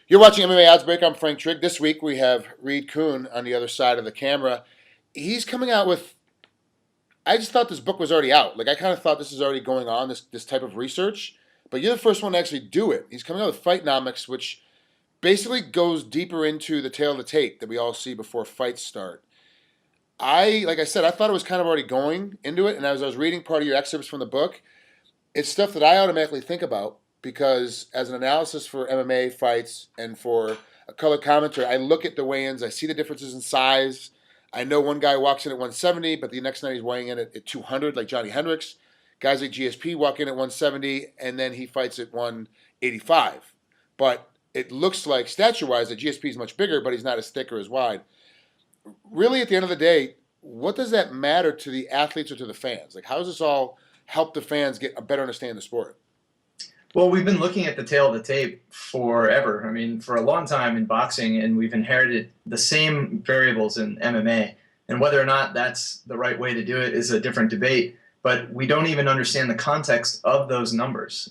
You're watching MMA Odds Break. I'm Frank Trigg. This week we have Kuhn on the other side of the camera. He's coming out with. I just thought this book was already out. Like I kind of thought this is already going on. This type of research, but you're the first one to actually do it. He's coming out with Fightnomics, which basically goes deeper into the tail of the tape that we all see before fights start. Like I said, I thought it was kind of already going into it, and as I was reading part of your excerpts from the book, it's stuff that I automatically think about because as an analysis for MMA fights and for a color commentary, I look at the weigh-ins, I see the differences in size. I know one guy walks in at 170, but the next night he's weighing in at 200, like Johnny Hendricks. Guys like GSP walk in at 170, and then he fights at 185. But it looks like, stature-wise, that GSP is much bigger, but he's not as thick or as wide. Really, at the end of the day, what does that matter to the athletes or to the fans? Like, how does this all help the fans get a better understanding of the sport? Well, we've been looking at the tail of the tape forever. I mean, for a long time in boxing, and we've inherited the same variables in MMA. And whether or not that's the right way to do it is a different debate. But we don't even understand the context of those numbers.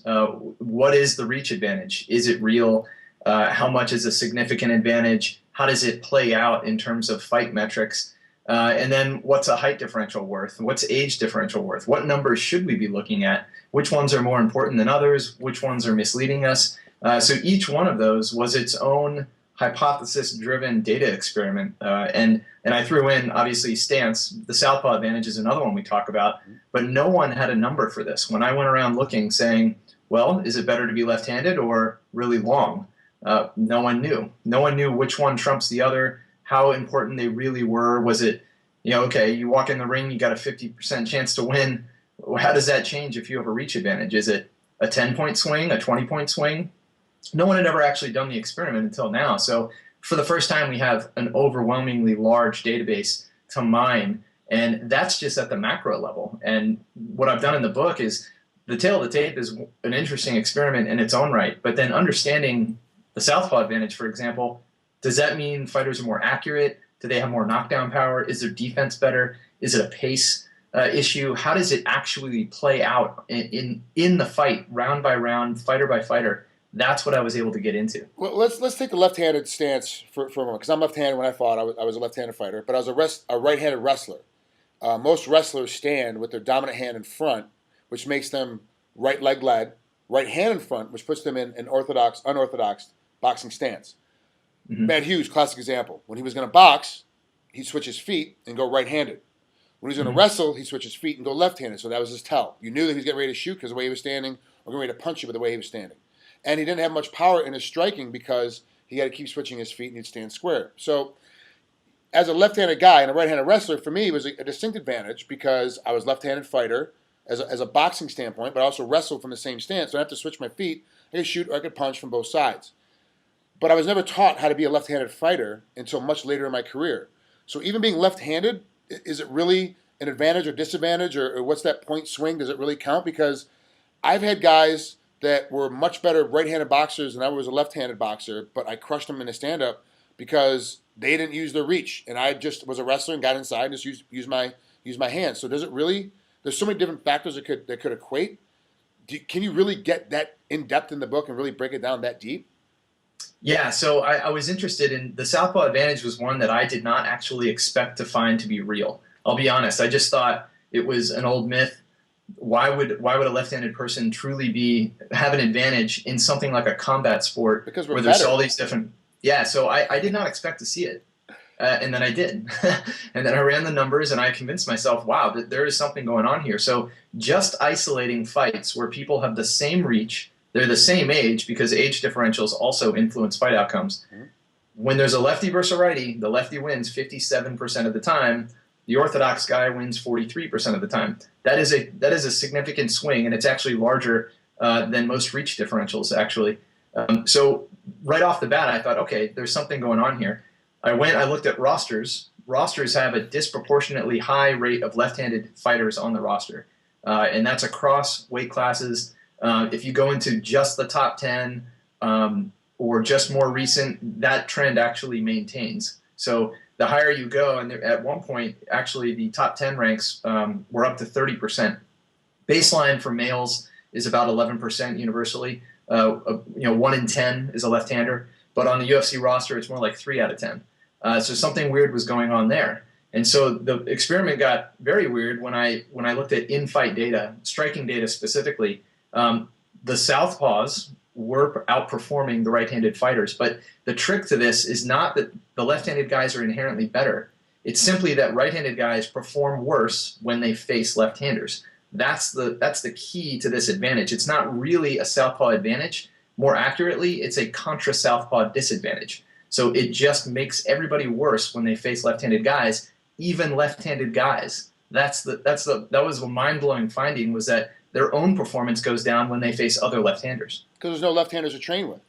What is the reach advantage? Is it real? How much is a significant advantage? How does it play out in terms of fight metrics? And then what's a height differential worth? What's age differential worth? What numbers should we be looking at? Which ones are more important than others? Which ones are misleading us? So each one of those was its own hypothesis-driven data experiment. And I threw in, obviously, stance. The southpaw advantage is another one we talk about. But no one had a number for this. When I went around looking, saying, well, is it better to be left-handed or really long? No one knew. No one knew which one trumps the other, how important they really were. Was it, okay, you walk in the ring, you got a 50% chance to win. How does that change if you have a reach advantage? Is it a 10-point swing, a 20-point swing? No one had ever actually done the experiment until now. So for the first time, we have an overwhelmingly large database to mine, and that's just at the macro level. And what I've done in the book is the tail of the tape is an interesting experiment in its own right, but then understanding the southpaw advantage, for example, does that mean fighters are more accurate? Do they have more knockdown power? Is their defense better? Is it a pace issue? How does it actually play out in the fight, round by round, fighter by fighter? That's what I was able to get into. Well, let's take the left-handed stance for a moment, because I'm left-handed. When I fought, I was a left-handed fighter, but I was a right-handed wrestler. Most wrestlers stand with their dominant hand in front, which makes them right leg led, right hand in front, which puts them in an unorthodox boxing stance. Mm-hmm. Matt Hughes, classic example. When he was going to box, he'd switch his feet and go right-handed. When he was going to wrestle, he'd switch his feet and go left-handed. So that was his tell. You knew that he was getting ready to shoot because of the way he was standing, or getting ready to punch you by the way he was standing. And he didn't have much power in his striking because he had to keep switching his feet and he'd stand square. So as a left-handed guy and a right-handed wrestler, for me, it was a distinct advantage because I was a left-handed fighter as a boxing standpoint, but I also wrestled from the same stance. So I didn't have to switch my feet. I could shoot or I could punch from both sides. But I was never taught how to be a left-handed fighter until much later in my career. So even being left-handed, is it really an advantage or disadvantage, or what's that point swing? Does it really count? Because I've had guys that were much better right-handed boxers than I was a left-handed boxer, but I crushed them in a stand-up because they didn't use their reach. And I just was a wrestler and got inside and just used my hands. So does it really, there's so many different factors that could equate. Can you really get that in-depth in the book and really break it down that deep? Yeah, so I was interested in the southpaw advantage was one that I did not actually expect to find to be real. I'll be honest. I just thought it was an old myth. Why would a left-handed person truly have an advantage in something like a combat sport Because we're where there's better. all these different? Yeah, so I did not expect to see it, and then I did, and then I ran the numbers and I convinced myself, wow, that there is something going on here. So just isolating fights where people have the same reach, they're the same age because age differentials also influence fight outcomes. Mm-hmm. When there's a lefty versus a righty, the lefty wins 57% of the time. The orthodox guy wins 43% of the time. That is a significant swing, and it's actually larger than most reach differentials, actually. So right off the bat, I thought, okay, there's something going on here. I looked at rosters. Rosters have a disproportionately high rate of left-handed fighters on the roster, and that's across weight classes. If you go into just the top 10 or just more recent, that trend actually maintains. So the higher you go, and at one point, actually, the top 10 ranks were up to 30%. Baseline for males is about 11% universally. 1 in 10 is a left-hander. but on the UFC roster, it's more like 3 out of 10. So something weird was going on there. And so the experiment got very weird when I looked at in-fight data, striking data specifically. The southpaws were outperforming the right-handed fighters, but the trick to this is not that the left-handed guys are inherently better. It's simply that right-handed guys perform worse when they face left-handers. That's the key to this advantage. It's not really a southpaw advantage. More accurately, it's a contra-southpaw disadvantage. So it just makes everybody worse when they face left-handed guys, even left-handed guys. That was a mind-blowing finding, was that their own performance goes down when they face other left-handers. Because there's no left-handers to train with.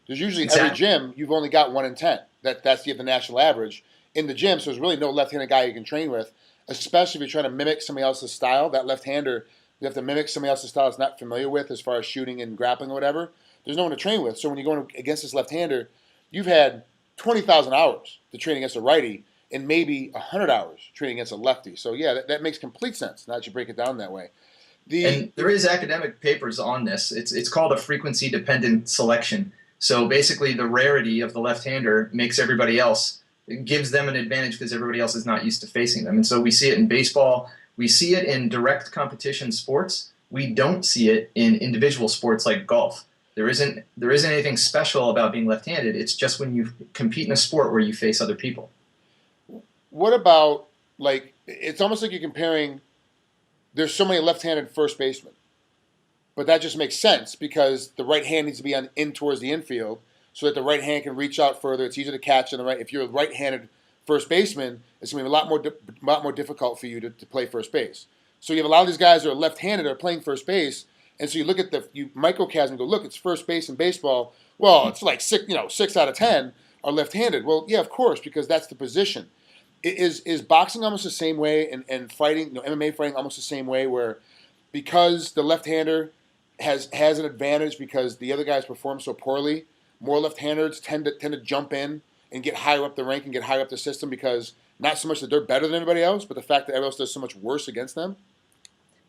There's usually Exactly. every gym you've only got 1 in 10. That's the national average in the gym. So there's really no left-handed guy you can train with, especially if you're trying to mimic somebody else's style. That left-hander, you have to mimic somebody else's style that's not familiar with as far as shooting and grappling or whatever. There's no one to train with. So when you're going against this left-hander, you've had 20,000 hours to train against a righty and maybe 100 hours training against a lefty. So yeah, that makes complete sense. Now that you break it down that way. And there is academic papers on this. It's called a frequency-dependent selection. So basically, the rarity of the left-hander makes everybody else, it gives them an advantage because everybody else is not used to facing them. And so we see it in baseball. We see it in direct competition sports. We don't see it in individual sports like golf. There isn't anything special about being left-handed. It's just when you compete in a sport where you face other people. What about, like, it's almost like you're comparing, there's so many left-handed first basemen, but that just makes sense because the right hand needs to be in towards the infield so that the right hand can reach out further. It's easier to catch on the right. If you're a right-handed first baseman, it's going to be a lot more difficult for you to play first base. So you have a lot of these guys that are left-handed that are playing first base, and so you look at you microcast and go, look, it's first base in baseball. Well, it's like 6 out of 10 are left-handed. Well, yeah, of course, because that's the position. Is boxing almost the same way, and fighting, MMA fighting almost the same way, where because the left-hander has an advantage because the other guys perform so poorly, more left-handers tend to jump in and get higher up the rank and get higher up the system because not so much that they're better than everybody else, but the fact that everybody else does so much worse against them?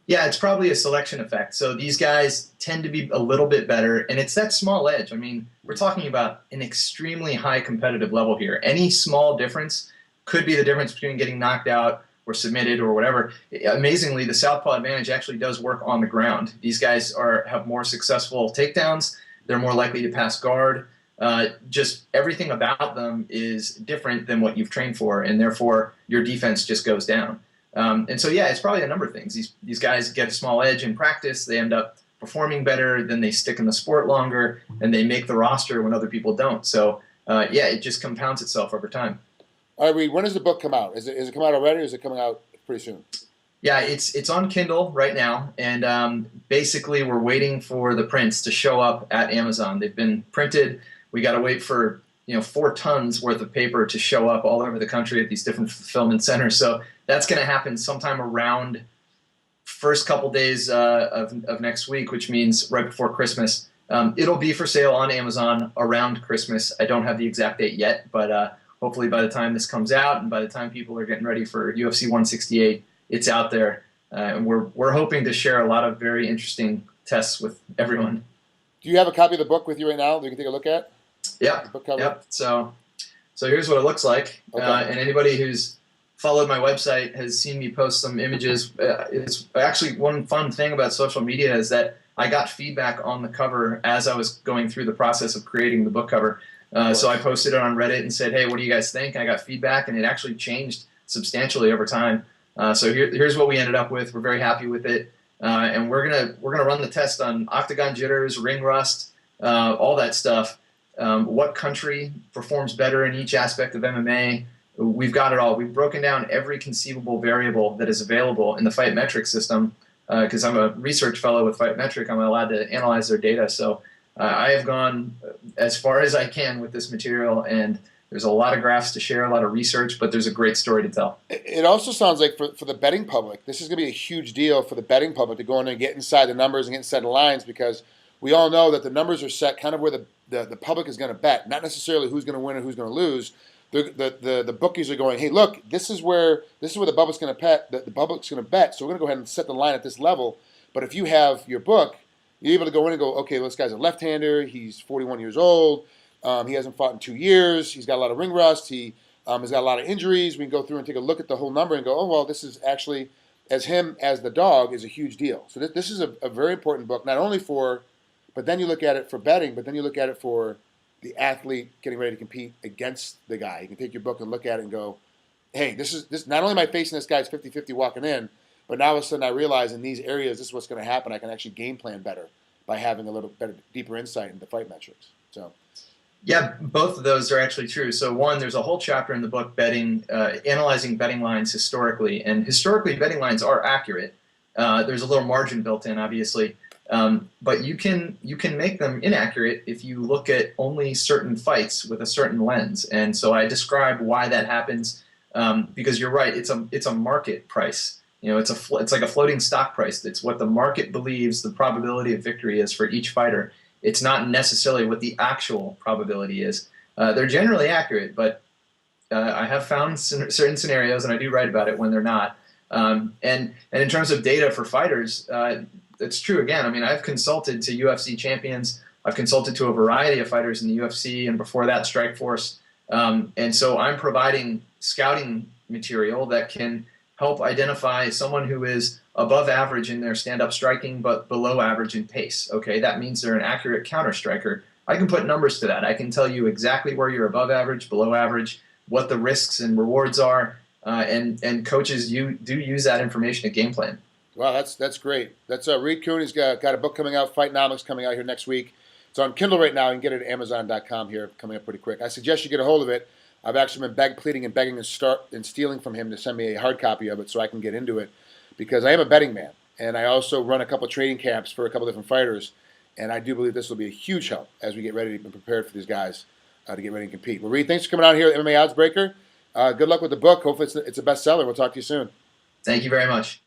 Yeah, it's probably a selection effect. So these guys tend to be a little bit better, and it's that small edge. I mean, we're talking about an extremely high competitive level here. Any small difference could be the difference between getting knocked out or submitted or whatever. Amazingly, the southpaw advantage actually does work on the ground. These guys have more successful takedowns. They're more likely to pass guard. Just everything about them is different than what you've trained for, and therefore your defense just goes down. And so, yeah, it's probably a number of things. These guys get a small edge in practice. They end up performing better. Then they stick in the sport longer, and they make the roster when other people don't. So, yeah, it just compounds itself over time. All right, Reed, when does the book come out? Is it come out already, or is it coming out pretty soon? Yeah, it's on Kindle right now, and basically we're waiting for the prints to show up at Amazon. They've been printed. We got to wait for 4 tons worth of paper to show up all over the country at these different fulfillment centers. So that's going to happen sometime around first couple days of next week, which means right before Christmas. It'll be for sale on Amazon around Christmas. I don't have the exact date yet, but hopefully by the time this comes out and by the time people are getting ready for UFC 168, it's out there. And we're hoping to share a lot of very interesting tests with everyone. Do you have a copy of the book with you right now that you can take a look at? Yeah. Yep. So here's what it looks like. Okay. And anybody who's followed my website has seen me post some images. It's actually one fun thing about social media is that I got feedback on the cover as I was going through the process of creating the book cover. So I posted it on Reddit and said, hey, what do you guys think? I got feedback, and it actually changed substantially over time. So here's what we ended up with. We're very happy with it. And we're gonna run the test on octagon jitters, ring rust, all that stuff. What country performs better in each aspect of MMA? We've got it all. We've broken down every conceivable variable that is available in the Fight Metric system. Because I'm a research fellow with Fight Metric, I'm allowed to analyze their data. So I have gone as far as I can with this material, and there's a lot of graphs to share, a lot of research, but there's a great story to tell. It also sounds like for the betting public, this is going to be a huge deal for the betting public to go in and get inside the numbers and get inside the lines, because we all know that the numbers are set kind of where the public is going to bet, not necessarily who's going to win or who's going to lose. The bookies are going, hey, look, this is where the public's going to bet. The public's going to bet, so we're going to go ahead and set the line at this level. But if you have your book, you're able to go in and go, okay, well, this guy's a left-hander. He's 41 years old. He hasn't fought in 2 years. He's got a lot of ring rust. He has got a lot of injuries. We can go through and take a look at the whole number and go, oh, well, this is actually, as him as the dog, is a huge deal. So this is a very important book, not only for, but then you look at it for betting, but then you look at it for the athlete getting ready to compete against the guy. You can take your book and look at it and go, hey, this not only am I facing this guy's 50-50 walking in, but now all of a sudden I realize in these areas this is what's going to happen. I can actually game plan better by having a little better, deeper insight into fight metrics. So, yeah, both of those are actually true. So one, there's a whole chapter in the book betting, analyzing betting lines historically, and historically betting lines are accurate. There's a little margin built in, obviously, but you can make them inaccurate if you look at only certain fights with a certain lens. And so I describe why that happens, because you're right. It's a market price. It's like a floating stock price. It's what the market believes the probability of victory is for each fighter. It's not necessarily what the actual probability is. They're generally accurate, but I have found certain scenarios, and I do write about it, when they're not. And in terms of data for fighters, it's true. Again, I mean, I've consulted to UFC champions. I've consulted to a variety of fighters in the UFC, and before that, Strikeforce. And so I'm providing scouting material that can help identify someone who is above average in their stand-up striking but below average in pace. Okay, that means they're an accurate counter striker. I can put numbers to that. I can tell you exactly where you're above average, below average, what the risks and rewards are, and coaches do use that information to game plan. Wow, that's great. That's Reed Kuhn. He's got a book coming out, Fightnomics, coming out here next week. It's on Kindle right now. You can get it at Amazon.com here, coming up pretty quick. I suggest you get a hold of it. I've actually been pleading and begging and stealing from him to send me a hard copy of it so I can get into it, because I am a betting man, and I also run a couple of trading camps for a couple of different fighters, and I do believe this will be a huge help as we get ready to be prepared for these guys to get ready to compete. Well, Reed, thanks for coming out here at MMA Oddsbreaker. Good luck with the book. Hopefully it's a bestseller. We'll talk to you soon. Thank you very much.